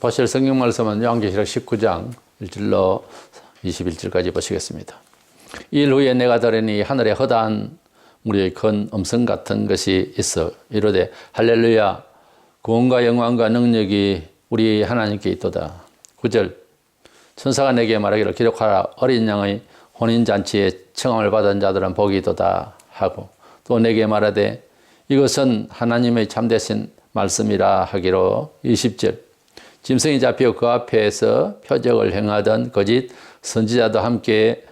보실 성경 말씀은 요한계시록 19장 1절로 21절까지 보시겠습니다. 이 일 후에 내가 들으니 하늘에 허다한 무리의 큰 음성 같은 것이 있어 이르되 할렐루야 구원과 영광과 능력이 우리 하나님께 있도다. 9절 천사가 내게 말하기를 기록하라 어린 양의 혼인잔치에 청함을 받은 자들은 복이 있도다 하고 또 내게 말하되 이것은 하나님의 참되신 말씀이라 하기로 20절 짐승이 잡혀 그 앞에서 표적을 행하던 거짓 선지자도 함께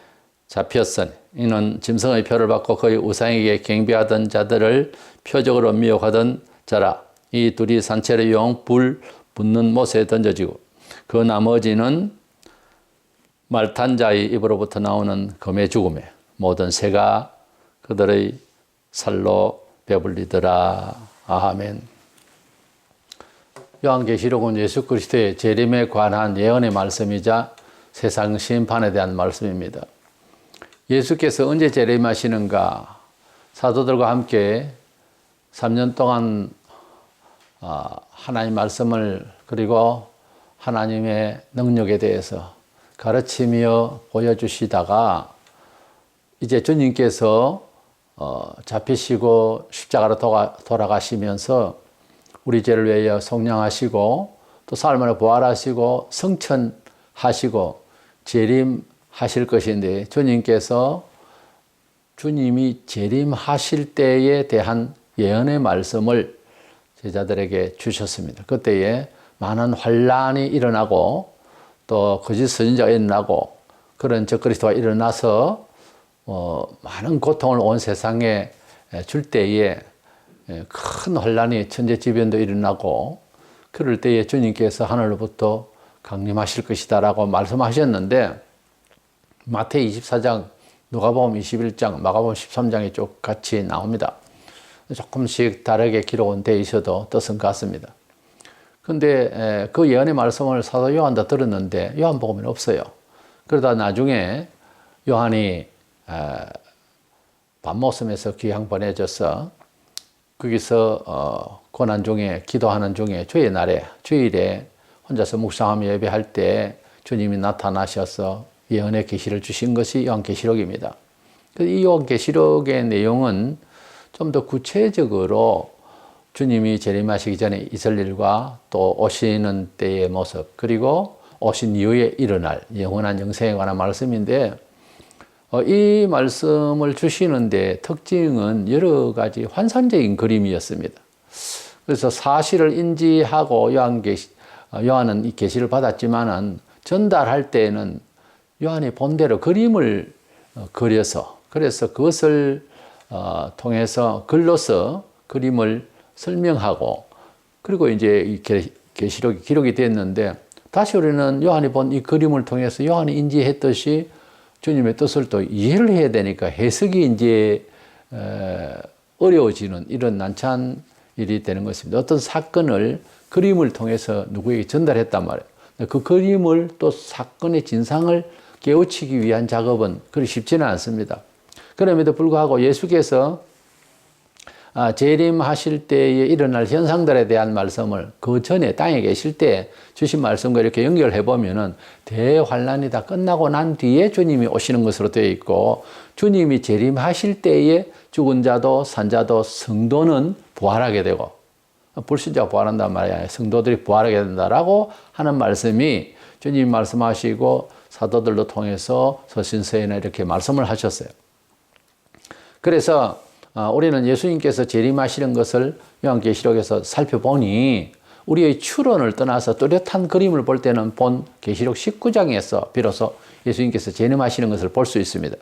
잡혔으니 이는 짐승의 표를 받고 그의 우상에게 경배하던 자들을 표적으로 미혹하던 자라. 이 둘이 산채로 용 불 붙는 못에 던져지고 그 나머지는 말탄 자의 입으로부터 나오는 검의 죽음에 모든 새가 그들의 살로 배불리더라. 아멘. 요한계시록은 예수 그리스도의 재림에 관한 예언의 말씀이자 세상 심판에 대한 말씀입니다. 예수께서 언제 재림하시는가? 사도들과 함께 3년 동안 하나님 말씀을 그리고 하나님의 능력에 대해서 가르치며 보여주시다가 이제 주님께서 잡히시고 십자가로 돌아가시면서 우리 죄를 위하여 속량하시고 또 사흘 부활하시고 성천하시고 재림하실 것인데 주님이 재림하실 때에 대한 예언의 말씀을 제자들에게 주셨습니다. 그때에 많은 환란이 일어나고 또 거짓 선지자가 일어나고 그런 적그리스도가 일어나서 많은 고통을 온 세상에 줄 때에 큰 혼란이 천재지변도 일어나고 그럴 때에 주님께서 하늘로부터 강림하실 것이다 라고 말씀하셨는데 마태이 24장, 누가복음 21장, 마가복음 13장이 쭉 같이 나옵니다. 조금씩 다르게 기록은 되어 있어도 뜻은 같습니다. 근데 그 예언의 말씀을 사도 요한도 들었는데 요한복음에는 없어요. 그러다 나중에 요한이 밤모섬에서 귀양 보내져서 거기서 고난 중에 기도하는 중에 주일에 혼자서 묵상하며 예배할 때 주님이 나타나셔서 예언의 계시를 주신 것이 요한계시록입니다. 이 요한계시록의 내용은 좀 더 구체적으로 주님이 재림하시기 전에 있을 일과 또 오시는 때의 모습 그리고 오신 이후에 일어날 영원한 영생에 관한 말씀인데 이 말씀을 주시는데 특징은 여러 가지 환상적인 그림이었습니다. 그래서 사실을 인지하고 요한은 이 계시를 받았지만은 전달할 때에는 요한이 본대로 그림을 그려서 그래서 그것을 통해서 글로서 그림을 설명하고 그리고 이제 이 계시록이 기록이 됐는데 다시 우리는 요한이 본 이 그림을 통해서 요한이 인지했듯이 주님의 뜻을 또 이해를 해야 되니까 해석이 이제 어려워지는 이런 난처한 일이 되는 것입니다. 어떤 사건을 그림을 통해서 누구에게 전달했단 말이에요. 그 그림을 또 사건의 진상을 깨우치기 위한 작업은 그리 쉽지는 않습니다. 그럼에도 불구하고 예수께서 재림하실 때에 일어날 현상들에 대한 말씀을 그 전에 땅에 계실 때 주신 말씀과 이렇게 연결해 보면은 대환란이 다 끝나고 난 뒤에 주님이 오시는 것으로 되어 있고 주님이 재림하실 때에 죽은 자도 산 자도 성도는 부활하게 되고 불신자가 부활한단 말이야. 성도들이 부활하게 된다라고 하는 말씀이 주님이 말씀하시고 사도들로 통해서 서신서에는 이렇게 말씀을 하셨어요. 그래서 우리는 예수님께서 재림하시는 것을 요한계시록에서 살펴보니 우리의 추론을 떠나서 뚜렷한 그림을 볼 때는 본 계시록 19장에서 비로소 예수님께서 재림하시는 것을 볼 수 있습니다.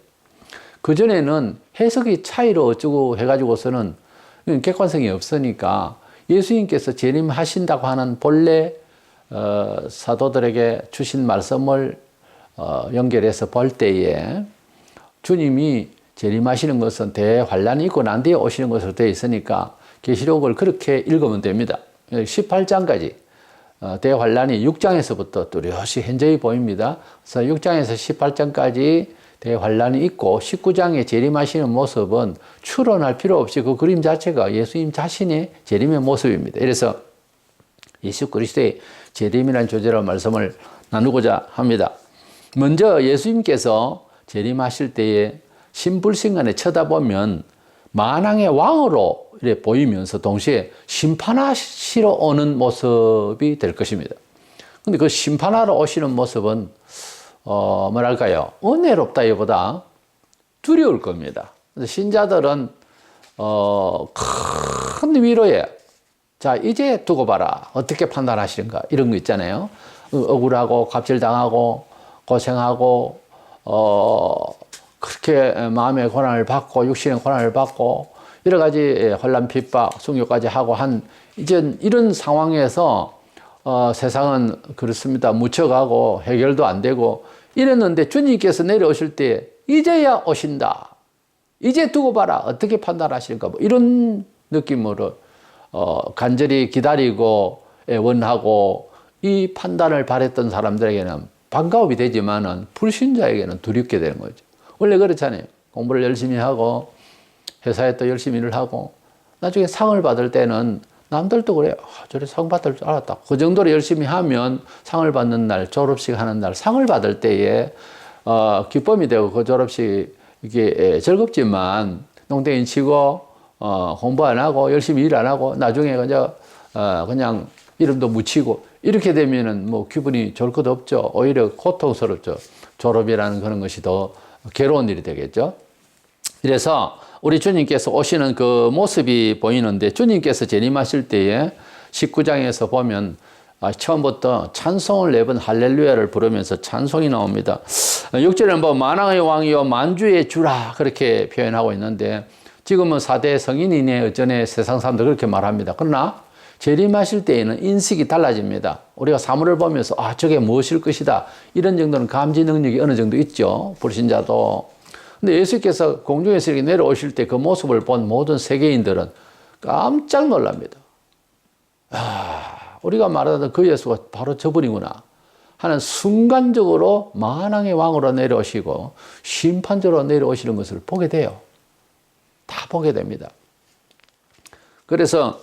그전에는 해석이 차이로 어쩌고 해가지고서는 객관성이 없으니까 예수님께서 재림하신다고 하는 본래 사도들에게 주신 말씀을 연결해서 볼 때에 주님이 재림하시는 것은 대환란이 있고 난 뒤에 오시는 것으로 되어 있으니까 계시록을 그렇게 읽으면 됩니다. 18장까지 대환란이 6장에서부터 뚜렷이 현저히 보입니다. 그래서 6장에서 18장까지 대환란이 있고 19장에 재림하시는 모습은 추론할 필요 없이 그 그림 자체가 예수님 자신의 재림의 모습입니다. 그래서 예수 그리스도의 재림이라는 주제로 말씀을 나누고자 합니다. 먼저 예수님께서 재림하실 때에 신불신간에 쳐다보면 만왕의 왕으로 이렇게 보이면서 동시에 심판하시러 오는 모습이 될 것입니다. 근데 그 심판하러 오시는 모습은 뭐랄까요? 은혜롭다기보다 두려울 겁니다. 그래서 신자들은 큰 위로에 자 이제 두고 봐라. 어떻게 판단하시는가 이런 거 있잖아요. 억울하고 갑질당하고 고생하고 그렇게 마음의 고난을 받고 육신의 고난을 받고 여러 가지 혼란 핍박 순교까지 하고 한 이제 이런 상황에서 세상은 그렇습니다. 묻혀가고 해결도 안 되고 이랬는데 주님께서 내려오실 때 이제야 오신다. 이제 두고 봐라. 어떻게 판단하실까? 뭐 이런 느낌으로 간절히 기다리고 애원하고 이 판단을 바랬던 사람들에게는 반가움이 되지만은 불신자에게는 두렵게 되는 거죠. 원래 그렇잖아요. 공부를 열심히 하고 회사에 또 열심히 일을 하고 나중에 상을 받을 때는 남들도 그래요. 저래 상 받을 줄 알았다. 그 정도로 열심히 하면 상을 받는 날, 졸업식 하는 날 상을 받을 때에 기쁨이 되고 그 졸업식 이게 즐겁지만 농땡이 치고 공부 안 하고 열심히 일 안 하고 나중에 그냥 이름도 묻히고 이렇게 되면은 뭐 기분이 좋을 것도 없죠. 오히려 고통스럽죠. 졸업이라는 그런 것이 더 괴로운 일이 되겠죠. 그래서 우리 주님께서 오시는 그 모습이 보이는데 주님께서 재림하실 때에 19장에서 보면 처음부터 찬송을 내번 할렐루야를 부르면서 찬송이 나옵니다. 6절에는 뭐 만왕의 왕이요 만주의 주라 그렇게 표현하고 있는데 지금은 4대 성인이네 어전에 세상 사람들 그렇게 말합니다. 그러나 재림하실 때에는 인식이 달라집니다. 우리가 사물을 보면서 저게 무엇일 것이다 이런 정도는 감지 능력이 어느 정도 있죠. 불신자도. 근데 예수께서 공중에서 이렇게 내려오실 때 그 모습을 본 모든 세계인들은 깜짝 놀랍니다. 우리가 말하던 그 예수가 바로 저분이구나 하는 순간적으로 만왕의 왕으로 내려오시고 심판자로 내려오시는 것을 보게 돼요. 다 보게 됩니다. 그래서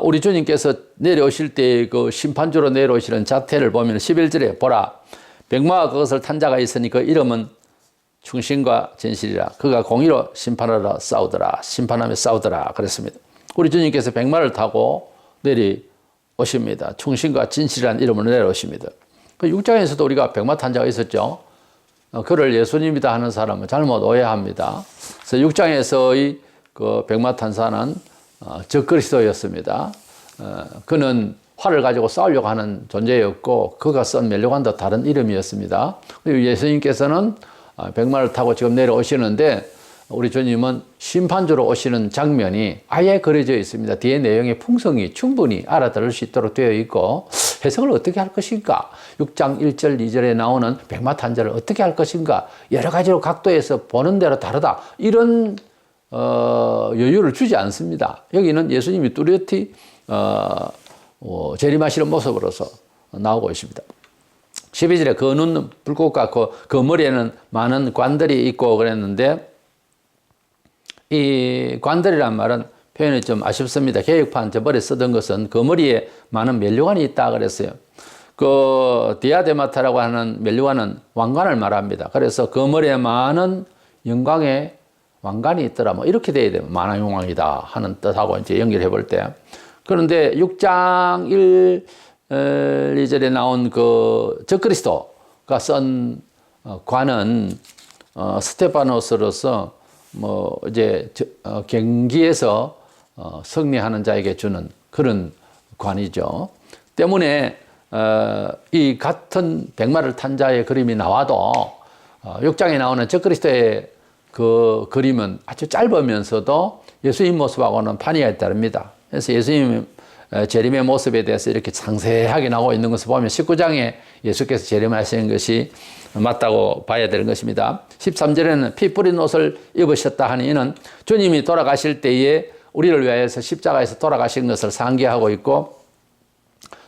우리 주님께서 내려오실 때 그 심판주로 내려오시는 자태를 보면 11절에 보라 백마와 그것을 탄 자가 있으니 그 이름은 충신과 진실이라 그가 공의로 심판하러 싸우더라 심판하며 싸우더라 그랬습니다. 우리 주님께서 백마를 타고 내려오십니다. 충신과 진실이라는 이름으로 내려오십니다. 그 6장에서도 우리가 백마 탄 자가 있었죠. 그를 예수님이다 하는 사람은 잘못 오해합니다. 그래서 6장에서의 그 백마 탄사는 적그리스도였습니다. 그는 활을 가지고 싸우려고 하는 존재였고 그가 쓴 멜로간도 다른 이름이었습니다. 그리고 예수님께서는 백마를 타고 지금 내려오시는데 우리 주님은 심판주로 오시는 장면이 아예 그려져 있습니다. 뒤에 내용의 풍성이 충분히 알아들을 수 있도록 되어 있고 해석을 어떻게 할 것인가 6장 1절 2절에 나오는 백마 탄 자를 어떻게 할 것인가 여러 가지로 각도에서 보는 대로 다르다 이런 여유를 주지 않습니다. 여기는 예수님이 뚜렷이 재림하시는 모습으로서 나오고 있습니다. 12절에 그 눈은 불꽃 같고 그 머리에는 많은 관들이 있고 그랬는데 이 관들이란 말은 표현이 좀 아쉽습니다. 개혁판 저번에 쓰던 것은 그 머리에 많은 면류관이 있다 그랬어요. 그 디아데마타라고 하는 면류관은 왕관을 말합니다. 그래서 그 머리에 많은 영광의 왕관이 있더라. 뭐 이렇게 돼야 돼요. 만왕영왕이다 하는 뜻하고 이제 연결해 볼 때. 그런데 6장 1, 2절에 나온 그 적그리스도가 쓴 관은 스테파노스로서 뭐 이제 경기에서 승리하는 자에게 주는 그런 관이죠. 때문에 이 같은 백마를 탄 자의 그림이 나와도 6장에 나오는 적그리스도의 그 그림은 아주 짧으면서도 예수님 모습하고는 판이가 다릅니다. 그래서 예수님 재림의 모습에 대해서 이렇게 상세하게 나오고 있는 것을 보면 19장에 예수께서 재림하시는 것이 맞다고 봐야 되는 것입니다. 13절에는 피 뿌린 옷을 입으셨다 하니 이는 주님이 돌아가실 때에 우리를 위하여서 십자가에서 돌아가신 것을 상기하고 있고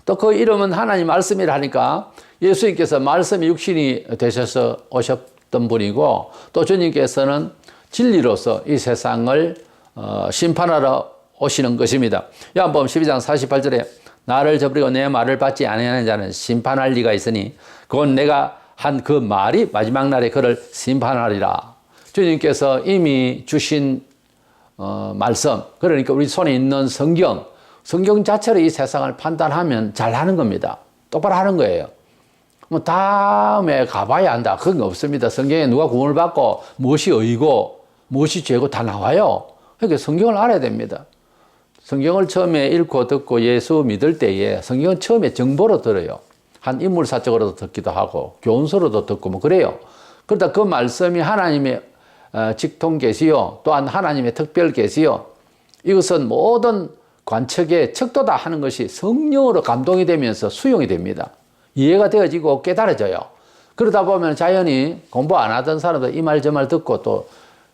또 그 이름은 하나님 말씀이라 하니까 예수님께서 말씀이 육신이 되셔서 오셨던 분이고 또 주님께서는 진리로서 이 세상을 심판하러 오시는 것입니다. 요한복음 12장 48절에 나를 저버리고 내 말을 받지 아니하는 자는 심판할 리가 있으니 그건 내가 한 그 말이 마지막 날에 그를 심판하리라. 주님께서 이미 주신 말씀, 그러니까 우리 손에 있는 성경 자체로 이 세상을 판단하면 잘하는 겁니다. 똑바로 하는 거예요. 뭐 다음에 가봐야 한다, 그건 없습니다. 성경에 누가 구원을 받고 무엇이 의고 무엇이 죄고 다 나와요. 그러니까 성경을 알아야 됩니다. 성경을 처음에 읽고 듣고 예수 믿을 때에 성경은 처음에 정보로 들어요. 한 인물사적으로도 듣기도 하고 교훈서로도 듣고 뭐 그래요. 그러다 그 말씀이 하나님의 직통 계시요, 또한 하나님의 특별 계시요, 이것은 모든 관측의 척도다 하는 것이 성령으로 감동이 되면서 수용이 됩니다. 이해가 되어지고 깨달아져요. 그러다 보면 자연히 공부 안 하던 사람도 이 말 저 말 듣고 또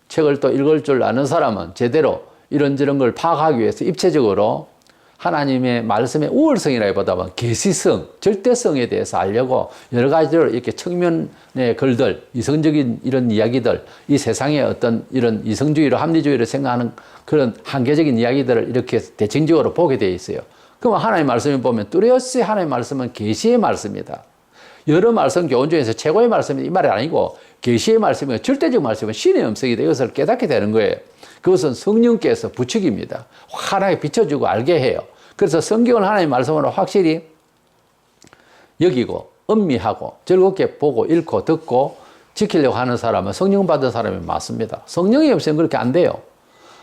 책을 또 읽을 줄 아는 사람은 제대로 이런저런 걸 파악하기 위해서 입체적으로 하나님의 말씀의 우월성이라기보다는 계시성, 절대성에 대해서 알려고 여러 가지로 이렇게 측면의 글들, 이성적인 이런 이야기들, 이 세상의 어떤 이런 이성주의로 합리주의로 생각하는 그런 한계적인 이야기들을 이렇게 대칭적으로 보게 되어 있어요. 그럼 하나님의 말씀을 보면 뚜레오스의 하나님의 말씀은 계시의 말씀이다. 여러 말씀 교훈 중에서 최고의 말씀이 이 말이 아니고 계시의 말씀이고 절대적 말씀은 신의 음성이다. 이것을 깨닫게 되는 거예요. 그것은 성령께서 부추깁니다. 환하게 비춰주고 알게 해요. 그래서 성경을 하나님의 말씀으로 확실히 여기고 음미하고 즐겁게 보고 읽고 듣고 지키려고 하는 사람은 성령 받은 사람이 맞습니다. 성령이 없으면 그렇게 안 돼요.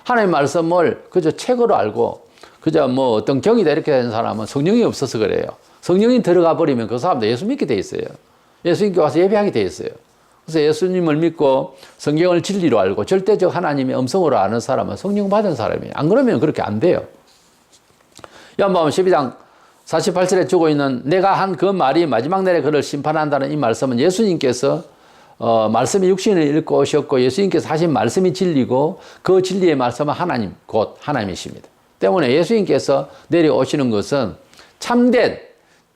하나님의 말씀을 그저 책으로 알고 그저 뭐 어떤 경이다 이렇게 되는 사람은 성령이 없어서 그래요. 성령이 들어가 버리면 그 사람도 예수 믿게 돼 있어요. 예수님께 와서 예배하게 돼 있어요. 그래서 예수님을 믿고 성경을 진리로 알고 절대적 하나님의 음성으로 아는 사람은 성령 받은 사람이에요. 안 그러면 그렇게 안 돼요. 요한복음 12장 48절에 주고 있는 내가 한 그 말이 마지막 날에 그를 심판한다는 이 말씀은 예수님께서 말씀이 육신을 읽고 오셨고 예수님께서 하신 말씀이 진리고 그 진리의 말씀은 하나님, 곧 하나님이십니다. 때문에 예수님께서 내려오시는 것은 참된,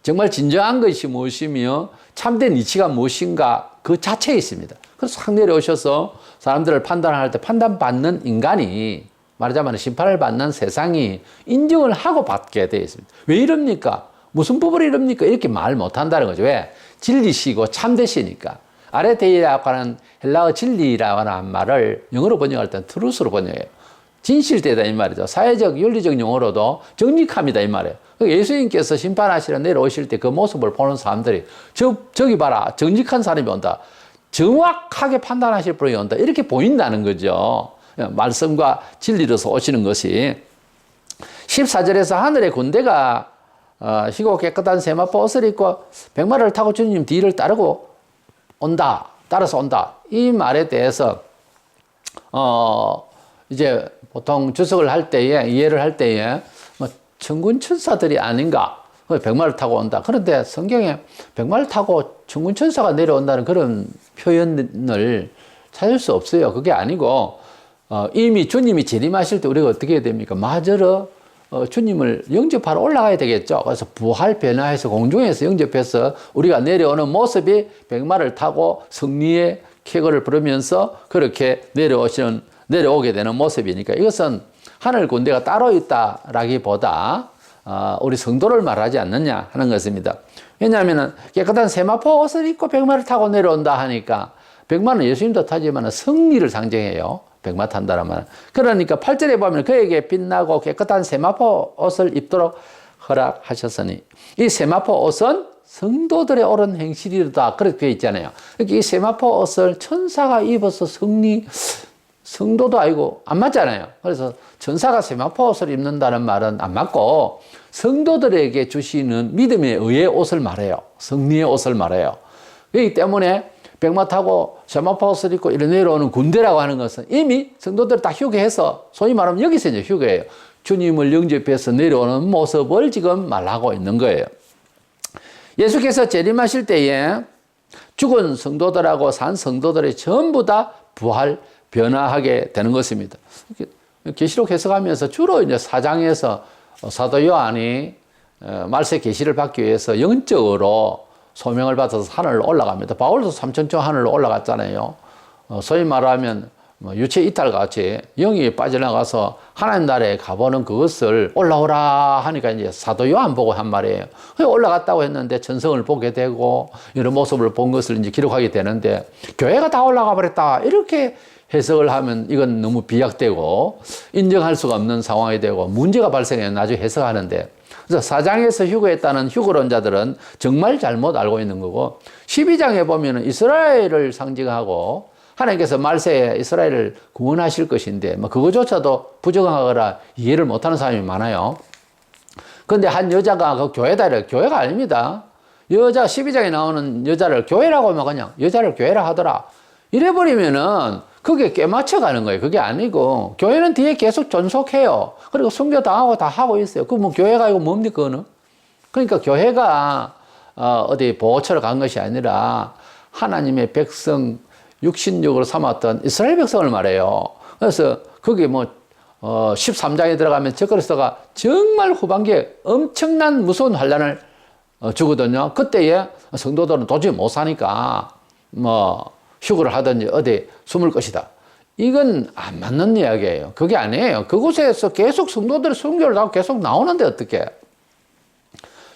정말 진정한 것이 무엇이며 참된 이치가 무엇인가 그 자체에 있습니다. 그래서 확 내려오셔서 사람들을 판단할 때 판단받는 인간이, 말하자면 심판을 받는 세상이 인정을 하고 받게 되어 있습니다. 왜 이럽니까? 무슨 법으로 이럽니까? 이렇게 말 못한다는 거죠. 왜? 진리시고 참되시니까. 아레테이라고 하는 헬라어 진리라고 하는 말을 영어로 번역할 때는 트루스로 번역해요. 진실되다 이 말이죠. 사회적, 윤리적 용어로도 정직함이다 이 말이에요. 예수님께서 심판하시러 내려오실 때 그 모습을 보는 사람들이 저기 봐라, 정직한 사람이 온다, 정확하게 판단하실 분이 온다, 이렇게 보인다는 거죠. 말씀과 진리로서 오시는 것이. 14절에서 하늘의 군대가 희고 깨끗한 세마포 옷을 입고 백마를 타고 주님 뒤를 따르고 온다, 따라서 온다, 이 말에 대해서 이제 보통 주석을 할 때에, 이해를 할 때에 뭐 천군 천사들이 아닌가, 백마를 타고 온다. 그런데 성경에 백마를 타고 천군 천사가 내려온다는 그런 표현을 찾을 수 없어요. 그게 아니고 이미 주님이 재림하실 때 우리가 어떻게 해야 됩니까? 마저러 주님을 영접하러 올라가야 되겠죠. 그래서 부활 변화해서 공중에서 영접해서 우리가 내려오는 모습이 백마를 타고 승리의 쾌거를 부르면서 그렇게 내려오게 되는 모습이니까 이것은 하늘 군대가 따로 있다라기보다 우리 성도를 말하지 않느냐 하는 것입니다. 왜냐하면 깨끗한 세마포 옷을 입고 백마를 타고 내려온다 하니까 백마는 예수님도 타지만 승리를 상징해요. 백마 탄다는 말은. 그러니까 8절에 보면 그에게 빛나고 깨끗한 세마포 옷을 입도록 허락하셨으니 이 세마포 옷은 성도들의 옳은 행실이다 그렇게 되어 있잖아요. 그러니까 이 세마포 옷을 천사가 입어서 성도도 아니고 안 맞잖아요. 그래서 천사가 세마포 옷을 입는다는 말은 안 맞고 성도들에게 주시는 믿음의 의의 옷을 말해요. 승리의 옷을 말해요. 그렇기 때문에 백마 타고 세마포 옷을 입고 이래 내려오는 군대라고 하는 것은 이미 성도들 다 휴게해서, 소위 말하면 여기서 이제 휴게예요. 주님을 영접해서 내려오는 모습을 지금 말하고 있는 거예요. 예수께서 재림하실 때에 죽은 성도들하고 산 성도들이 전부 다 부활, 변화하게 되는 것입니다. 계시록 해석하면서 주로 이제 4장에서 사도 요한이 말세 계시를 받기 위해서 영적으로 소명을 받아서 하늘로 올라갑니다. 바울도 3천초 하늘로 올라갔잖아요. 소위 말하면 유체 이탈 같이 영이 빠져나가서 하나님 나라에 가보는 그것을 올라오라 하니까 이제 사도 요한 보고 한 말이에요. 올라갔다고 했는데 천성을 보게 되고 이런 모습을 본 것을 이제 기록하게 되는데 교회가 다 올라가 버렸다 이렇게 해석을 하면 이건 너무 비약되고 인정할 수가 없는 상황이 되고 문제가 발생해 나중에 해석하는데, 그래서 4장에서 휴거했다는 휴거론자들은 정말 잘못 알고 있는 거고, 12장에 보면은 이스라엘을 상징하고 하나님께서 말세에 이스라엘을 구원하실 것인데 그거조차도 부정하거나 이해를 못하는 사람이 많아요. 그런데 한 여자가 그 교회다 이래. 교회가 아닙니다. 여자 12장에 나오는 여자를 교회라고 하면 그냥 여자를 교회라 하더라 이래버리면은 그게 깨맞춰 가는 거예요. 그게 아니고 교회는 뒤에 계속 존속해요. 그리고 순교 당하고 다 하고 있어요. 그 뭐 교회가 이거 뭡니까 그거는? 그러니까 교회가 어디 보호처로 간 것이 아니라 하나님의 백성 육신육으로 삼았던 이스라엘 백성을 말해요. 그래서 거기 13장에 들어가면 적그리스도가 정말 후반기에 엄청난 무서운 환란을 주거든요. 그때에 성도들은 도저히 못 사니까 휴거를 하든지 어디 숨을 것이다. 이건 안 맞는 이야기예요. 그게 아니에요. 그곳에서 계속 성도들이 순교를 하고 계속 나오는데 어떻게?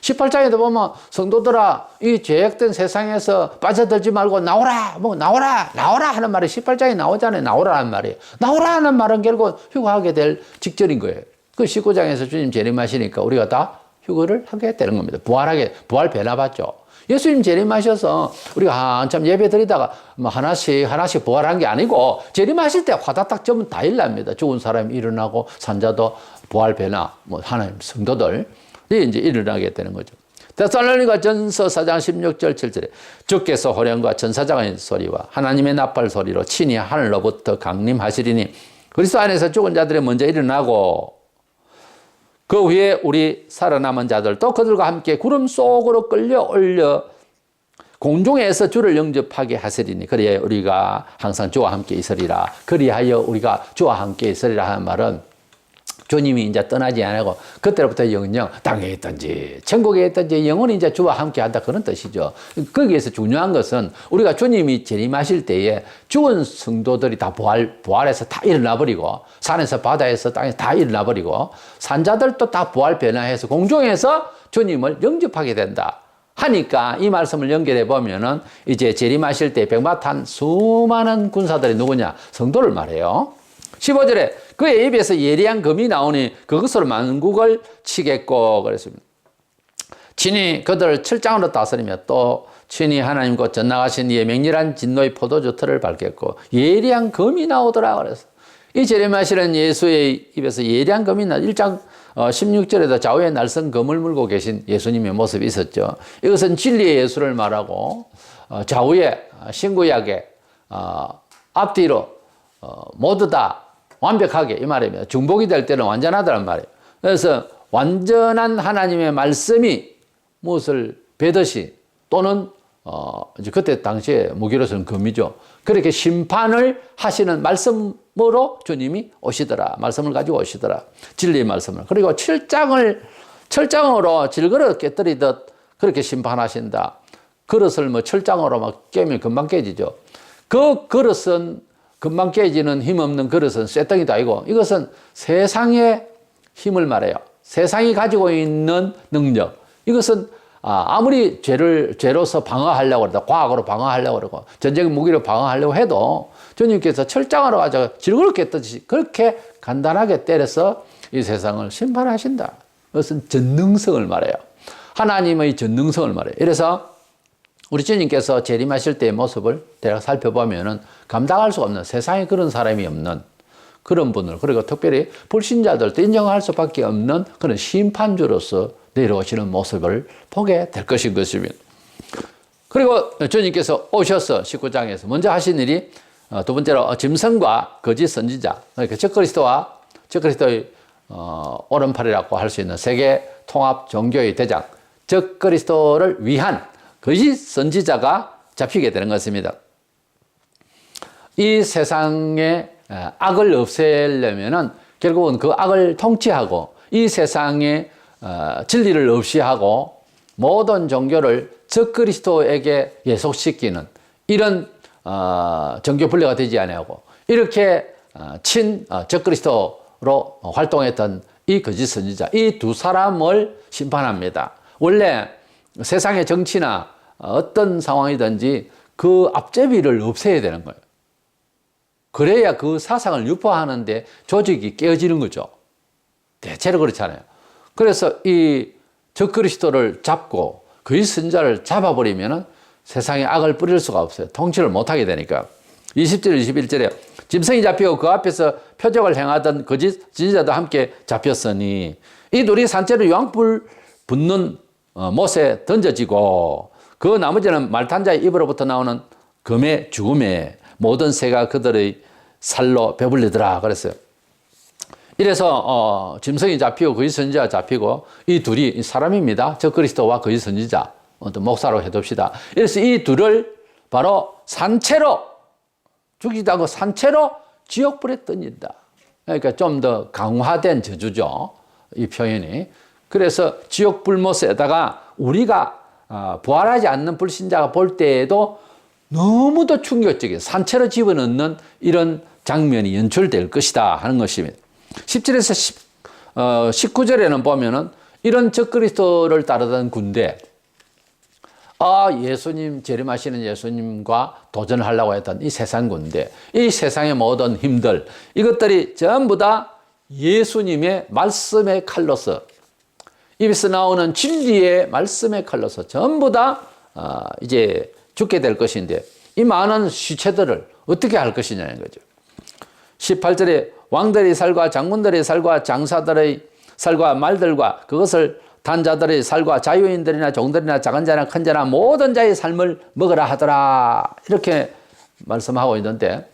18장에도 보면 성도들아 이 죄악된 세상에서 빠져들지 말고 나오라 나오라 하는 말이 18장에 나오잖아요. 나오라는 말이. 나오라는 말은 결국 휴거하게 될 직전인 거예요. 그 19장에서 주님 재림하시니까 우리가 다 휴거를 하게 되는 겁니다. 부활 배나 받죠. 예수님 재림하셔서 우리가 한참 예배 드리다가 하나씩 부활한 게 아니고 재림하실 때 화다닥 전부 다 일납니다. 죽은 사람이 일어나고 산자도 부활 배나 하나님 성도들 이제 일어나게 되는 거죠. 데살로니가 전서 4장 16절 7절에 주께서 호령과 천사장의 소리와 하나님의 나팔 소리로 친히 하늘로부터 강림하시리니 그리스도 안에서 죽은 자들이 먼저 일어나고 그 후에 우리 살아남은 자들도 그들과 함께 구름 속으로 끌려 올려 공중에서 주를 영접하게 하시리니 그리하여 우리가 항상 주와 함께 있으리라. 그리하여 우리가 주와 함께 있으리라 하는 말은 주님이 이제 떠나지 않고 그때부터 영영 땅에 있든지 천국에 있든지 영원히 이제 주와 함께 한다 그런 뜻이죠. 거기에서 중요한 것은 우리가 주님이 재림하실 때에 죽은 성도들이 다 부활해서 다 일어나 버리고 산에서 바다에서 땅에서 다 일어나 버리고 산자들도 다 부활 변화해서 공중에서 주님을 영접하게 된다 하니까 이 말씀을 연결해 보면은 이제 재림하실 때 백마탄 수많은 군사들이 누구냐? 성도를 말해요. 15절에 그의 입에서 예리한 검이 나오니 그것으로 만국을 치겠고 그랬습니다. 친히 그들을 철장으로 다스리며 또 친히 하나님 곧 전나가신 이의 맹렬한 진노의 포도주 틀을 밟겠고 예리한 검이 나오더라 그래서 이 재림하시는 예수의 입에서 예리한 검이 나 1장 16절에도 좌우에 날선 검을 물고 계신 예수님의 모습이 있었죠. 이것은 진리의 예수를 말하고 좌우에 신구약에 앞뒤로 모두 다 완벽하게 이 말입니다. 중복이 될 때는 완전하다는 말이에요. 그래서 완전한 하나님의 말씀이 무엇을 배듯이 또는 이제 그때 당시에 무기로서는 금이죠. 그렇게 심판을 하시는 말씀으로 주님이 오시더라. 말씀을 가지고 오시더라. 진리의 말씀을. 그리고 철장으로 질그릇 깨뜨리듯 그렇게 심판하신다. 그릇을 철장으로 막 깨면 금방 깨지죠. 그 그릇은 금방 깨지는 힘없는 그릇은 쇠덩이도 아니고 이것은 세상의 힘을 말해요. 세상이 가지고 있는 능력. 이것은 아무리 죄로서 방어하려고 그러다 과학으로 방어하려고 그러고 전쟁 무기로 방어하려고 해도 주님께서 철장으로 가지고 질그릇 깼듯이 그렇게 간단하게 때려서 이 세상을 심판하신다. 그것은 전능성을 말해요. 하나님의 전능성을 말해요. 그래서 우리 주님께서 재림하실 때의 모습을 대략 살펴보면은 감당할 수 없는 세상에 그런 사람이 없는 그런 분을 그리고 특별히 불신자들도 인정할 수밖에 없는 그런 심판주로서 내려오시는 모습을 보게 될 것입니다. 그리고 주님께서 오셔서 19장에서 먼저 하신 일이 두 번째로 짐승과 거짓 선지자 그러니까 적그리스도의 오른팔이라고 할 수 있는 세계 통합 종교의 대장 적그리스도를 위한 거짓 선지자가 잡히게 되는 것입니다. 이 세상에 악을 없애려면은 결국은 그 악을 통치하고 이 세상에 진리를 없이 하고 모든 종교를 적그리스도에게 예속시키는 이런 종교 분리가 되지 아니하고 이렇게 적그리스도로 활동했던 이 거짓 선지자, 이 두 사람을 심판합니다. 원래 세상의 정치나 어떤 상황이든지 그 앞제비를 없애야 되는 거예요. 그래야 그 사상을 유포하는데 조직이 깨어지는 거죠. 대체로 그렇잖아요. 그래서 이 적그리스도를 잡고 그의 선자를 잡아버리면 세상에 악을 뿌릴 수가 없어요. 통치를 못하게 되니까. 20절, 21절에 짐승이 잡히고 그 앞에서 표적을 행하던 거짓 선지자도 함께 잡혔으니 이 둘이 산채로 유황불 붙는 못에 던져지고 그 나머지는 말탄자의 입으로부터 나오는 금의 죽음에 모든 새가 그들의 살로 배불리더라 그랬어요. 이래서 짐승이 잡히고 거짓 선지자가 잡히고 이 둘이 사람입니다. 적그리스도와 거짓 선지자, 목사로 해둡시다. 이래서 이 둘을 바로 산채로 죽이지 않고 산채로 지옥불에 던진다. 그러니까 좀 더 강화된 저주죠. 이 표현이. 그래서 지옥불못에다가 우리가 부활하지 않는 불신자가 볼 때에도 너무도 충격적인 산채로 집어넣는 이런 장면이 연출될 것이다 하는 것입니다. 17에서 19절에는 보면은 이런 적그리스도를 따르던 군대, 예수님, 재림하시는 예수님과 도전을 하려고 했던 이 세상 군대, 이 세상의 모든 힘들, 이것들이 전부 다 예수님의 말씀의 칼로서, 입에서 나오는 진리의 말씀의 칼로서 전부 다 이제 죽게 될 것인데 이 많은 시체들을 어떻게 할 것이냐는 거죠. 18절에 왕들의 살과 장군들의 살과 장사들의 살과 말들과 그것을 단 자들의 살과 자유인들이나 종들이나 작은 자나 큰 자나 모든 자의 삶을 먹으라 하더라 이렇게 말씀하고 있는데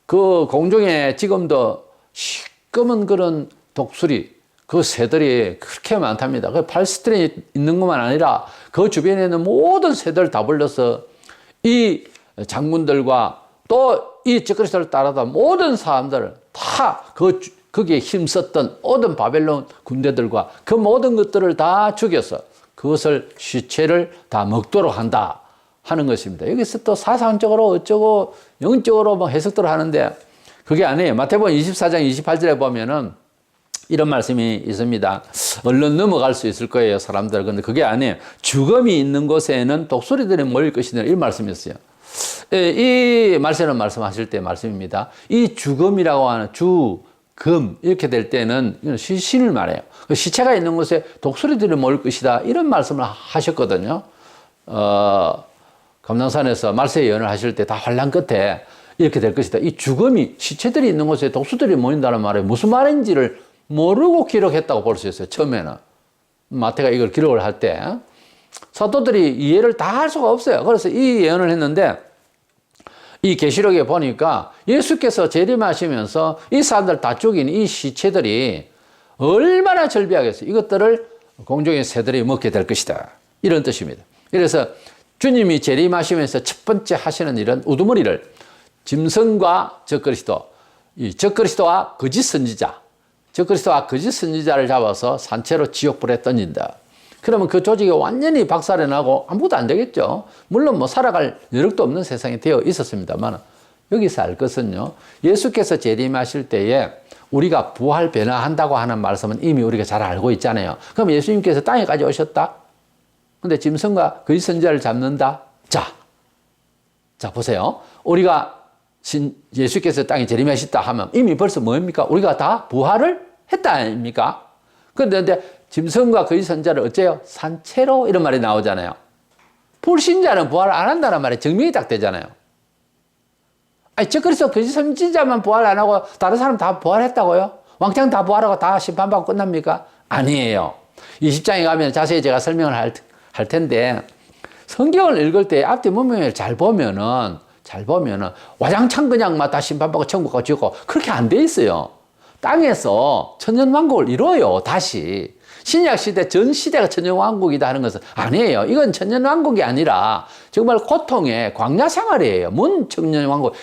그 공중에 지금도 시꺼먼 그런 독수리 그 새들이 그렇게 많답니다. 그 팔스트인에 있는 것만 아니라 그 주변에 있는 모든 새들 다 불러서 이 장군들과 또 이 적그리스도를 따르던 모든 사람들을 다 거기에 힘썼던 모든 바벨론 군대들과 그 모든 것들을 다 죽여서 그것을 시체를 다 먹도록 한다 하는 것입니다. 여기서 또 사상적으로 어쩌고 영적으로 뭐 해석들을 하는데 그게 아니에요. 마태복음 24장 28절에 보면은 이런 말씀이 있습니다. 얼른 넘어갈 수 있을 거예요, 사람들. 근데 그게 아니에요. 죽음이 있는 곳에는 독수리들이 모일 것이다. 이 말씀이 있어요. 이 말씀은 말씀하실 때 말씀입니다. 이 죽음이라고 하는 죽음 이렇게 될 때는 신을 말해요. 시체가 있는 곳에 독수리들이 모일 것이다. 이런 말씀을 하셨거든요. 감남산에서 말세 예언을 하실 때 다 환란 끝에 이렇게 될 것이다. 이 죽음이 시체들이 있는 곳에 독수들이 모인다는 말에 무슨 말인지를 모르고 기록했다고 볼 수 있어요. 처음에는 마태가 이걸 기록을 할 때 사도들이 이해를 다 할 수가 없어요. 그래서 이 예언을 했는데 이 계시록에 보니까 예수께서 재림하시면서 이 사람들 다 죽인 이 시체들이 얼마나 절비하겠어요. 이것들을 공중의 새들이 먹게 될 것이다. 이런 뜻입니다. 그래서 주님이 재림하시면서 첫 번째 하시는 일은 우두머리를 짐승과 적그리스도, 이 적그리스도와 거짓 선지자, 적그리스도와 거짓 선지자를 잡아서 산채로 지옥불에 던진다. 그러면 그 조직이 완전히 박살이 나고 아무것도 안 되겠죠. 물론 뭐 살아갈 여력도 없는 세상이 되어 있었습니다만 여기서 알 것은요. 예수께서 재림하실 때에 우리가 부활 변화한다고 하는 말씀은 이미 우리가 잘 알고 있잖아요. 그럼 예수님께서 땅에까지 오셨다? 근데 짐승과 거짓 선지자를 잡는다? 자 보세요. 우리가 예수께서 땅에 재림하셨다 하면 이미 벌써 뭡니까? 우리가 다 부활을 했다 아닙니까? 그런데 짐승과 거짓 선지자를 어째요? 산채로 이런 말이 나오잖아요. 불신자는 부활을 안 한다는 말이 증명이 딱 되잖아요. 아니, 적그리스도 거짓 선지자만 부활 안 하고 다른 사람 다 부활했다고요? 왕창 다 부활하고 다 심판받고 끝납니까? 아니에요. 20장에 가면 자세히 제가 설명을 할 텐데 성경을 읽을 때 앞뒤 문맥을 잘 보면은 와장창 그냥 막 다 심판받고 천국 가고 지옥 가고 그렇게 안 돼 있어요. 땅에서 천년왕국을 이뤄요. 다시 신약 시대 전 시대가 천년왕국이다 하는 것은 아니에요. 이건 천년왕국이 아니라 정말 고통의 광야 생활이에요. 문 천년왕국.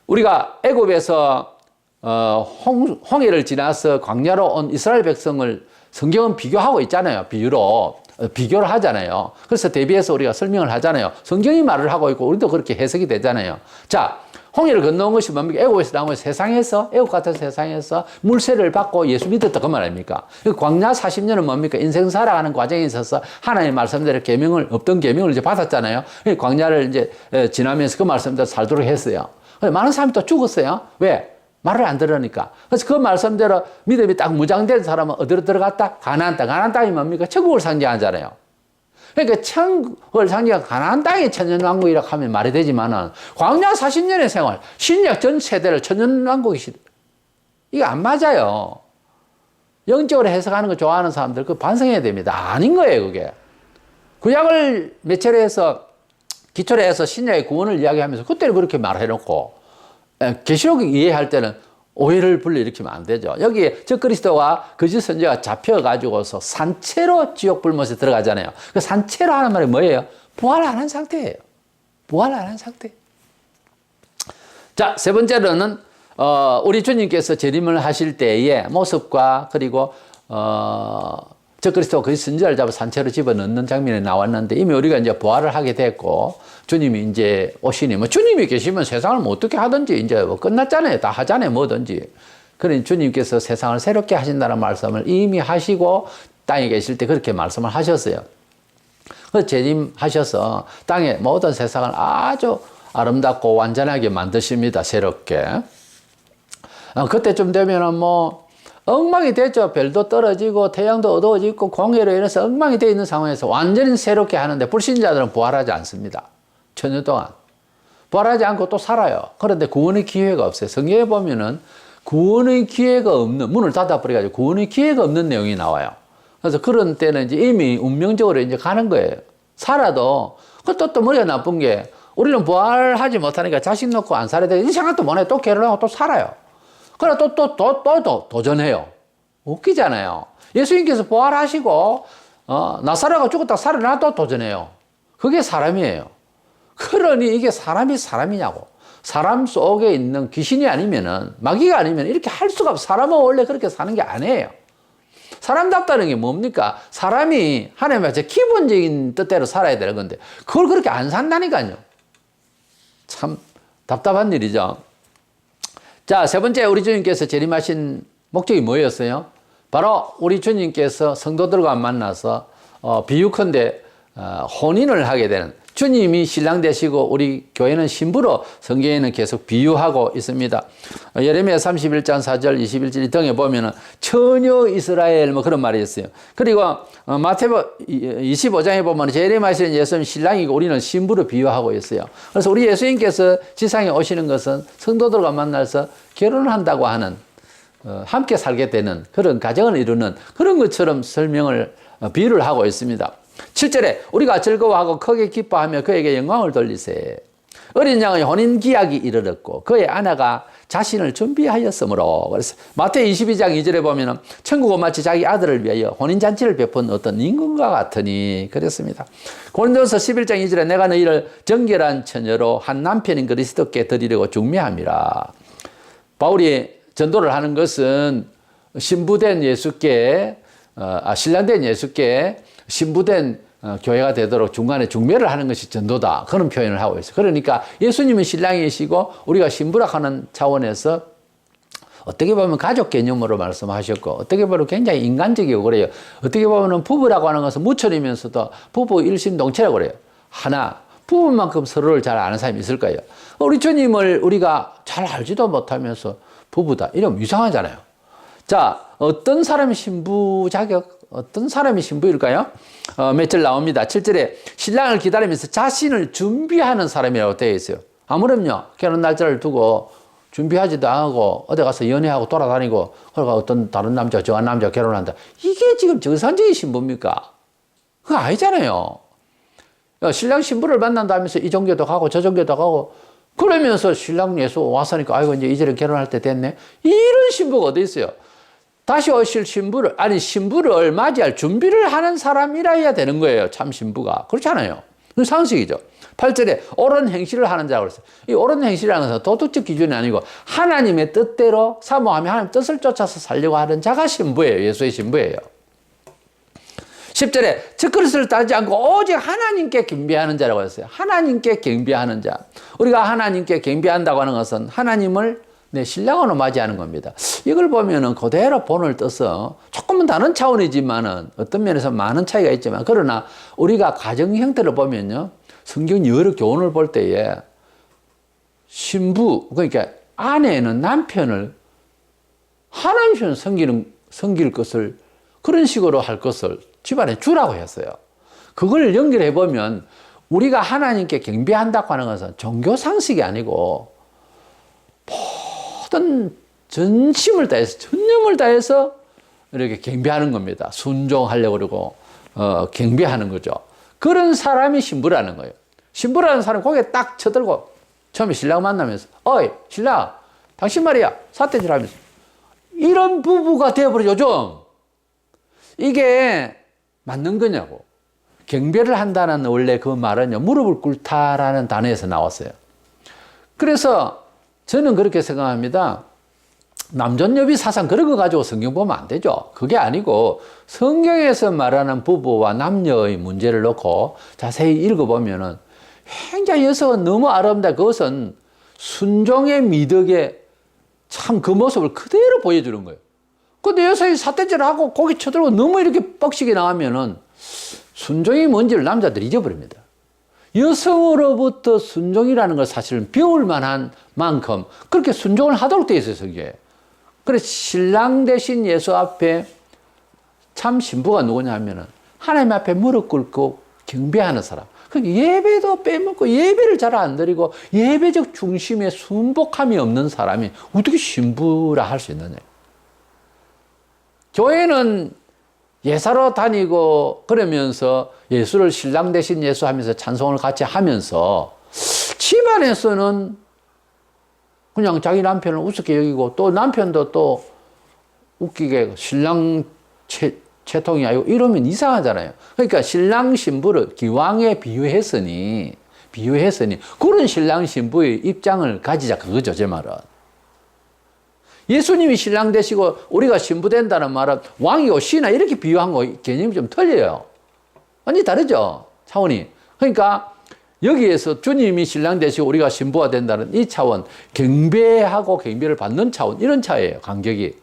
우리가 애굽에서 홍해를 지나서 광야로 온 이스라엘 백성을 성경은 비교하고 있잖아요. 비교를 하잖아요. 그래서 대비해서 우리가 설명을 하잖아요. 성경이 말을 하고 있고 우리도 그렇게 해석이 되잖아요. 자, 홍해를 건너온 것이 뭡니까? 애국에서 나온 것이 세상에서, 애국 같은 세상에서 물세를 받고 예수 믿었다 그 말 아닙니까? 광야 40년은 뭡니까? 인생 살아가는 과정에 있어서 하나님의 말씀대로 없던 계명을 이제 받았잖아요. 광야를 이제 지나면서 그 말씀대로 살도록 했어요. 많은 사람이 또 죽었어요. 왜? 말을 안 들으니까. 그래서 그 말씀대로 믿음이 딱 무장된 사람은 어디로 들어갔다? 가나안 땅. 가나안 땅이 뭡니까? 천국을 상징하잖아요. 그러니까 천국을 상징한 가나안 땅이 천년왕국이라고 하면 말이 되지만은 광야 40년의 생활, 신약 전 세대를 천년왕국이 이게 안 맞아요. 영적으로 해석하는 거 좋아하는 사람들 그 반성해야 됩니다. 아닌 거예요, 그게. 구약을 매체로 해서 기초로 해서 신약의 구원을 이야기하면서 그때는 그렇게 말해놓고 계시록 이해할 때는 오해를 불러일으키면 안 되죠. 여기에 적그리스도와 거짓 선지자가 잡혀가지고서 산채로 지옥 불못에 들어가잖아요. 그 산채로 하는 말이 뭐예요? 부활 안 한 상태예요. 부활 안 한 상태. 자, 세 번째로는 우리 주님께서 재림을 하실 때의 모습과 그리고 적그리스도와 거짓 선지자를 잡아 산채로 집어넣는 장면이 나왔는데 이미 우리가 이제 부활을 하게 됐고 주님이 이제 오시니 뭐 주님이 계시면 세상을 뭐 어떻게 하든지 이제 뭐 끝났잖아요. 다 하잖아요. 뭐든지. 그러니 주님께서 세상을 새롭게 하신다는 말씀을 이미 하시고 땅에 계실 때 그렇게 말씀을 하셨어요. 그래서 재림하셔서 땅의 모든 세상을 아주 아름답고 완전하게 만드십니다. 새롭게. 그때쯤 되면은 뭐 엉망이 됐죠. 별도 떨어지고 태양도 어두워지고 공해로 인해서 엉망이 되어 있는 상황에서 완전히 새롭게 하는데 불신자들은 부활하지 않습니다. 천년 동안. 부활하지 않고 또 살아요. 그런데 구원의 기회가 없어요. 성경에 보면은 구원의 기회가 없는, 문을 닫아버려가지고 구원의 기회가 없는 내용이 나와요. 그래서 그런 때는 이제 이미 운명적으로 이제 가는 거예요. 살아도, 또 머리가 나쁜 게 우리는 부활하지 못하니까 자식 놓고 안 살아야 돼. 이상한 또 뭐네. 또 결혼하고 또 살아요. 그래, 또 도전해요. 웃기잖아요. 예수님께서 부활하시고, 나사로가 죽었다 살아나 또 도전해요. 그게 사람이에요. 그러니 이게 사람이 사람이냐고. 사람 속에 있는 귀신이 아니면은, 마귀가 아니면 이렇게 할 수가 없어. 사람은 원래 그렇게 사는 게 아니에요. 사람답다는 게 뭡니까? 사람이 하나님의 제 기본적인 뜻대로 살아야 되는 건데, 그걸 그렇게 안 산다니까요. 참 답답한 일이죠. 자, 세 번째 우리 주님께서 재림하신 목적이 뭐였어요? 바로 우리 주님께서 성도들과 만나서 비유컨대 혼인을 하게 되는 주님이 신랑 되시고 우리 교회는 신부로 성경에는 계속 비유하고 있습니다. 예레미야 31장 4절 21절 등에 보면은 처녀 이스라엘 뭐 그런 말이 있어요. 그리고 마태복음 25장에 보면 재림하시는 예수님 신랑이고 우리는 신부로 비유하고 있어요. 그래서 우리 예수님께서 지상에 오시는 것은 성도들과 만나서 결혼을 한다고 하는 함께 살게 되는 그런 가정을 이루는 그런 것처럼 설명을 비유를 하고 있습니다. 7절에 우리가 즐거워하고 크게 기뻐하며 그에게 영광을 돌리세. 어린 양의 혼인 기약이 이르렀고 그의 아내가 자신을 준비하였으므로. 그래서 마태 22장 2절에 보면 천국은 마치 자기 아들을 위하여 혼인잔치를 베푼 어떤 임금과 같으니 그랬습니다. 고린도서 11장 2절에 내가 너희를 정결한 처녀로 한 남편인 그리스도께 드리려고 중매함이라. 바울이 전도를 하는 것은 신부된 예수께 신랑된 예수께 신부된 교회가 되도록 중간에 중매를 하는 것이 전도다. 그런 표현을 하고 있어요. 그러니까 예수님은 신랑이시고 우리가 신부라 하는 차원에서 어떻게 보면 가족 개념으로 말씀하셨고 어떻게 보면 굉장히 인간적이고 그래요. 어떻게 보면 부부라고 하는 것은 무천이면서도 부부 일심동체라고 그래요. 하나, 부부만큼 서로를 잘 아는 사람이 있을까요? 우리 주님을 우리가 잘 알지도 못하면서 부부다. 이러면 이상하잖아요. 자, 어떤 사람이 신부 자격, 어떤 사람이 신부일까요? 몇 절 나옵니다. 7절에 신랑을 기다리면서 자신을 준비하는 사람이라고 되어 있어요. 아무렴요. 결혼 날짜를 두고 준비하지도 않고 어디 가서 연애하고 돌아다니고 그러고 어떤 다른 남자, 저한 남자 결혼한다. 이게 지금 정상적인 신부입니까? 그거 아니잖아요. 신랑 신부를 만난다면서 이 종교도 가고 저 종교도 가고 그러면서 신랑 예수 왔으니까 아이고 이제 이제는 결혼할 때 됐네. 이런 신부가 어디 있어요? 다시 오실 신부를 맞이할 준비를 하는 사람이라야 되는 거예요. 참 신부가. 그렇잖아요. 그 상식이죠. 8절에 옳은 행실을 하는 자라고 그랬어요. 이 옳은 행실이라는 것은 도덕적 기준이 아니고 하나님의 뜻대로 사모하며 하나님 뜻을 쫓아서 살려고 하는 자가 신부예요. 예수의 신부예요. 10절에 적그릇을 따르지 않고 오직 하나님께 경배하는 자라고 했어요. 하나님께 경배하는 자. 우리가 하나님께 경배한다고 하는 것은 하나님을 내 신랑으로 맞이하는 겁니다. 이걸 보면은 그대로 본을 떠서 조금은 다른 차원이지만은 어떤 면에서 많은 차이가 있지만, 그러나 우리가 가정 형태를 보면요, 성경 여러 교훈을 볼 때에 신부, 그러니까 아내는 남편을 하나님처럼 섬길 것을, 그런 식으로 할 것을 집안에 주라고 했어요. 그걸 연결해 보면 우리가 하나님께 경배한다고 하는 것은 종교 상식이 아니고 모든 전심을 다해서, 전념을 다해서 이렇게 경배하는 겁니다. 순종하려고 그러고 경배하는 거죠. 그런 사람이 신부라는 거예요. 신부라는 사람이 고개 딱 쳐들고 처음에 신랑 만나면서 어이 신랑 당신 말이야 삿대질 하면서 이런 부부가 되어버려. 요즘 이게 맞는 거냐고. 경배를 한다는 원래 그 말은요, 무릎을 꿇다라는 단어에서 나왔어요. 그래서 저는 그렇게 생각합니다. 남존여비 사상 그런 거 가지고 성경 보면 안 되죠. 그게 아니고 성경에서 말하는 부부와 남녀의 문제를 놓고 자세히 읽어보면은 굉장히 여성은 너무 아름다. 그것은 순종의 미덕의 참 그 모습을 그대로 보여주는 거예요. 근데 여성이 삿대질을 하고 고기 쳐들고 너무 이렇게 뻑시게 나가면은 순종이 뭔지를 남자들이 잊어버립니다. 여성으로부터 순종이라는 걸 사실은 배울 만한 만큼 그렇게 순종을 하도록 되어 있어요, 성경에. 그래서 신랑 대신 예수 앞에 참 신부가 누구냐 하면은 하나님 앞에 무릎 꿇고 경배하는 사람. 예배도 빼먹고 예배를 잘 안 드리고 예배적 중심에 순복함이 없는 사람이 어떻게 신부라 할 수 있느냐. 교회는 예사로 다니고 그러면서 예수를 신랑 대신 예수 하면서 찬송을 같이 하면서 집안에서는 그냥 자기 남편을 우습게 여기고 또 남편도 또 웃기게 신랑 채통이 아니고 이러면 이상하잖아요. 그러니까 신랑 신부를 기왕에 비유했으니 그런 신랑 신부의 입장을 가지자 그거죠, 제 말은. 예수님이 신랑 되시고 우리가 신부 된다는 말은 왕이고 신하 이렇게 비유한 거 개념이 좀 틀려요. 완전히 다르죠, 차원이. 그러니까 여기에서 주님이 신랑 되시고 우리가 신부가 된다는 이 차원, 경배하고 경배를 받는 차원, 이런 차이예요, 간격이.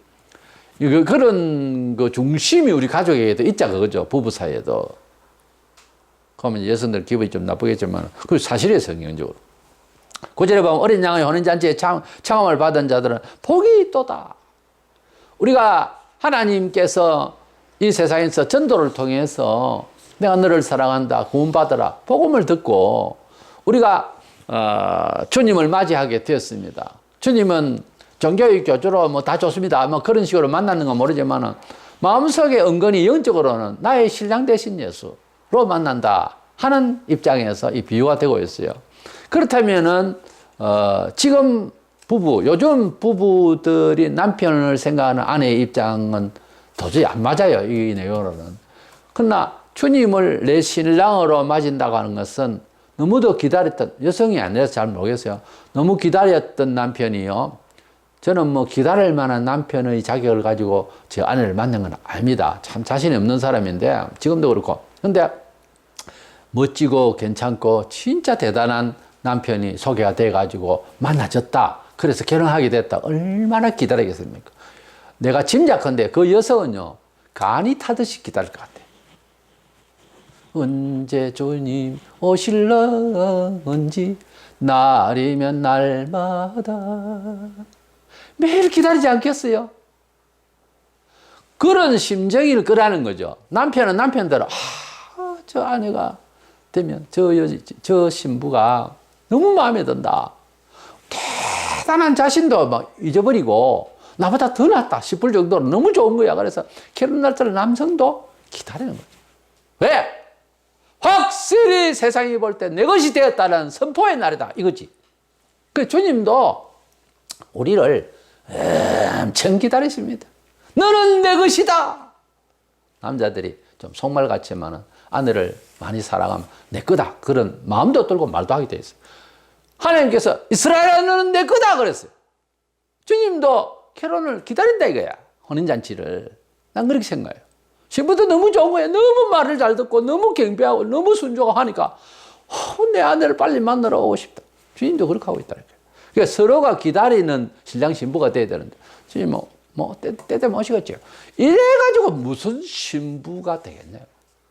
그런 그 중심이 우리 가족에도 있자 그거죠, 부부 사이에도. 그러면 여성들 기분이 좀 나쁘겠지만 그 사실이에요, 성경적으로. 9절에 보면 어린 양의 혼인잔치에 청함을 받은 자들은 복이 있도다. 우리가 하나님께서 이 세상에서 전도를 통해서 내가 너를 사랑한다, 구원받아라, 복음을 듣고 우리가 주님을 맞이하게 되었습니다. 주님은 종교의 교주로 뭐 다 좋습니다, 뭐 그런 식으로 만나는 건 모르지만은 마음속에 은근히 영적으로는 나의 신랑 되신 예수로 만난다 하는 입장에서 이 비유가 되고 있어요. 그렇다면은 지금 요즘 부부들이 남편을 생각하는 아내의 입장은 도저히 안 맞아요, 이 내용으로는. 그러나 주님을 내 신랑으로 맞인다고 하는 것은 너무도 기다렸던, 여성이 아니라서 잘 모르겠어요. 너무 기다렸던 남편이요. 저는 뭐 기다릴 만한 남편의 자격을 가지고 제 아내를 만난 건 아닙니다. 참 자신이 없는 사람인데 지금도 그렇고. 근데 멋지고 괜찮고 진짜 대단한 남편이 소개가 돼가지고 만나졌다. 그래서 결혼하게 됐다. 얼마나 기다리겠습니까? 내가 짐작컨대 그 여성은요, 간이 타듯이 기다릴 것 같아. 언제 주님 오실런지 날이면 날마다 매일 기다리지 않겠어요? 그런 심정일 거라는 거죠. 남편은 남편대로 저 아내가 되면 저 신부가 너무 마음에 든다. 대단한 자신도 막 잊어버리고 나보다 더 낫다 싶을 정도로 너무 좋은 거야. 그래서 결혼 날짜를 남성도 기다리는 거죠. 왜? 확실히 세상이 볼 때 내 것이 되었다는 선포의 날이다 이거지. 그 주님도 우리를 엄청 기다리십니다. 너는 내 것이다. 남자들이 좀 속말 같지만은 아내를 많이 사랑하면 내 거다 그런 마음도 들고 말도 하게 돼 있어요. 하나님께서 이스라엘아 너는 내 거다 그랬어요. 주님도 결혼을 기다린다 이거야. 혼인잔치를. 난 그렇게 생각해요. 신부도 너무 좋은 거예요. 너무 말을 잘 듣고 너무 경배하고 너무 순종하니까 내 아내를 빨리 만나러 오고 싶다. 주님도 그렇게 하고 있다니까요. 그러니까 서로가 기다리는 신랑 신부가 돼야 되는데 주님 때때 오시겠죠. 이래가지고 무슨 신부가 되겠냐고.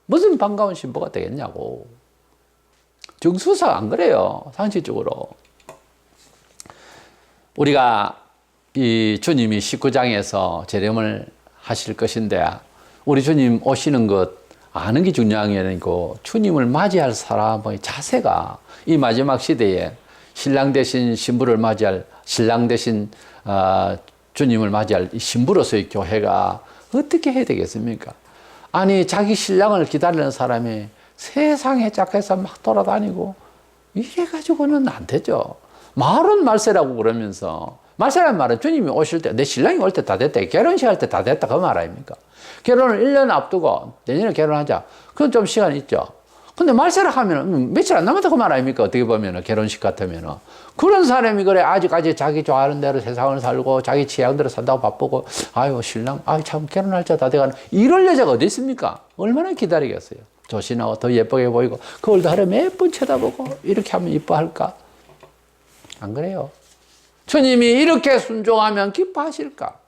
무슨 반가운 신부가 되겠냐고. 정수사 안 그래요. 상식적으로. 우리가 이 주님이 19장에서 재림을 하실 것인데 우리 주님 오시는 것 아는 게 중요한 게 아니고 주님을 맞이할 사람의 자세가 이 마지막 시대에 신랑 대신 신부를 맞이할 신랑 대신 주님을 맞이할 신부로서의 교회가 어떻게 해야 되겠습니까? 아니 자기 신랑을 기다리는 사람이 세상에 짝해서 막 돌아다니고 이래 가지고는 안 되죠. 말은 말세라고 그러면서 말세라는 말은 주님이 오실 때 내 신랑이 올 때 다 됐다. 결혼식 할 때 다 됐다. 그 말 아닙니까? 결혼을 1년 앞두고 내년에 결혼하자. 그건 좀 시간이 있죠. 근데 말세라 하면 며칠 안 남았다 그 말 아닙니까? 어떻게 보면 결혼식 같으면 그런 사람이 그래 아직까지 자기 좋아하는 대로 세상을 살고 자기 취향대로 산다고 바쁘고 아유 신랑 참 결혼할 때 다 돼가는 이럴 여자가 어디 있습니까? 얼마나 기다리겠어요. 조신하고 더 예쁘게 보이고 거울도 하루에 몇 번 쳐다보고 이렇게 하면 이뻐할까? 안 그래요. 주님이 이렇게 순종하면 기뻐하실까?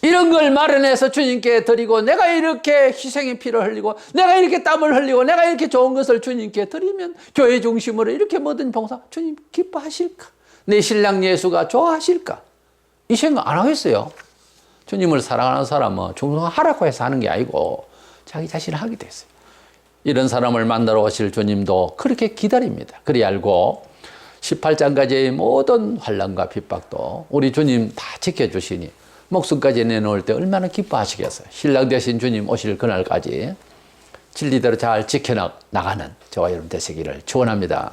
이런 걸 마련해서 주님께 드리고 내가 이렇게 희생의 피를 흘리고 내가 이렇게 땀을 흘리고 내가 이렇게 좋은 것을 주님께 드리면 교회 중심으로 이렇게 모든 봉사 주님 기뻐하실까? 내 신랑 예수가 좋아하실까? 이 생각 안 하겠어요. 주님을 사랑하는 사람은 충성하라고 해서 하는 게 아니고 자기 자신을 하게 됐어요. 이런 사람을 만나러 오실 주님도 그렇게 기다립니다. 그리 알고 18장까지의 모든 환난과 핍박도 우리 주님 다 지켜주시니 목숨까지 내놓을 때 얼마나 기뻐하시겠어요. 신랑 되신 주님 오실 그날까지 진리대로 잘 지켜나가는 저와 여러분 되시기를 축원합니다.